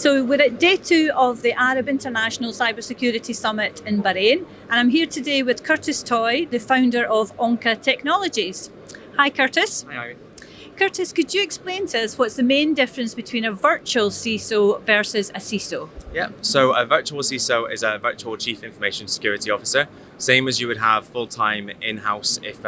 So we're at day 2 of the Arab International Cybersecurity Summit in Bahrain, and I'm here today with Kurtis Toy, the founder of Onca Technologies. Hi Kurtis. Hi. Kurtis, could you explain to us what's the main difference between a virtual CISO versus a CISO? Yeah, so a virtual CISO is a virtual Chief Information Security Officer, same as you would have full-time in-house if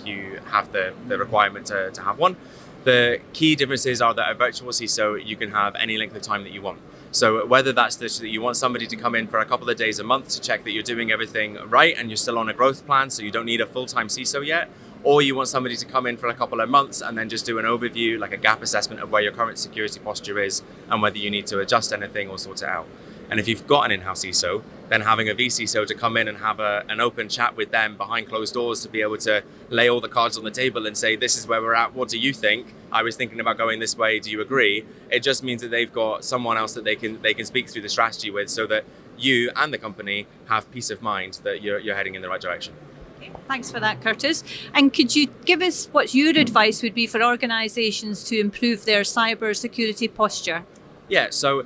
you have the requirement to have one. The key differences are that a virtual CISO, you can have any length of time that you want. So whether that's that you want somebody to come in for a couple of days a month to check that you're doing everything right and you're still on a growth plan, so you don't need a full-time CISO yet, or you want somebody to come in for a couple of months and then just do an overview, like a gap assessment of where your current security posture is and whether you need to adjust anything or sort it out. And if you've got an in-house CISO, then having a vCISO to come in and have an open chat with them behind closed doors to be able to lay all the cards on the table and say, this is where we're at, what do you think? I was thinking about going this way, do you agree? It just means that they've got someone else that they can speak through the strategy with, so that you and the company have peace of mind that you're heading in the right direction. Okay, thanks for that, Kurtis. And could you give us what your advice would be for organisations to improve their cyber security posture? Yeah, so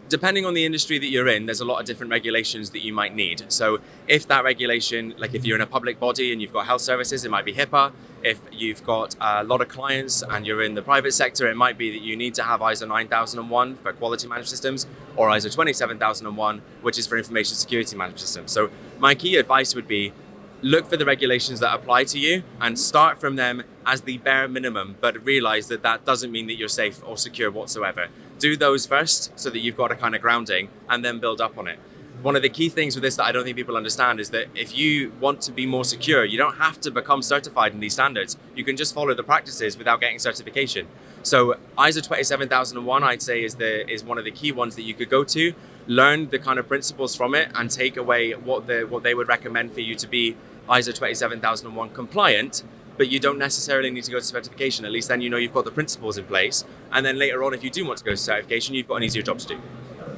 depending on the industry that you're in, there's a lot of different regulations that you might need. So if that regulation, like if you're in a public body and you've got health services, it might be HIPAA. If you've got a lot of clients and you're in the private sector, it might be that you need to have ISO 9001 for quality management systems, or ISO 27001, which is for information security management systems. So my key advice would be, look for the regulations that apply to you and start from them as the bare minimum, but realize that that doesn't mean that you're safe or secure whatsoever. Do those first so that you've got a kind of grounding and then build up on it. One of the key things with this that I don't think people understand is that if you want to be more secure, you don't have to become certified in these standards. You can just follow the practices without getting certification. So ISO 27001, I'd say, is one of the key ones that you could go to, learn the kind of principles from it and take away what they would recommend for you to be ISO 27001 compliant, but you don't necessarily need to go to certification. At least then you know you've got the principles in place. And then later on, if you do want to go to certification, you've got an easier job to do.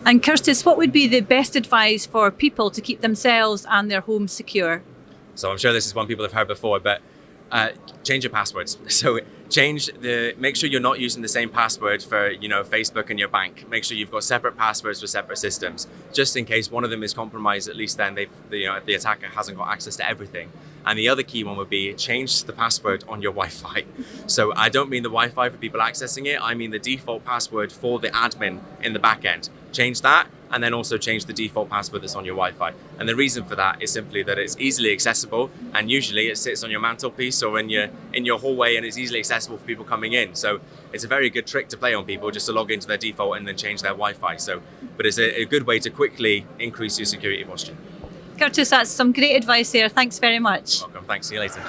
And Kurtis, what would be the best advice for people to keep themselves and their homes secure? So I'm sure this is one people have heard before, but change your passwords. So make sure you're not using the same password for, Facebook and your bank. Make sure you've got separate passwords for separate systems, just in case one of them is compromised. At least then the attacker hasn't got access to everything. And the other key one would be change the password on your Wi-Fi. So I don't mean the Wi-Fi for people accessing it. I mean the default password for the admin in the back end. Change that, and then also change the default password that's on your Wi-Fi. And the reason for that is simply that it's easily accessible, and usually it sits on your mantelpiece or in your hallway, and it's easily accessible for people coming in. So it's a very good trick to play on people, just to log into their default and then change their Wi-Fi. But it's a good way to quickly increase your security posture. Kurtis, that's some great advice there. Thanks very much. Welcome. Thanks. See you later.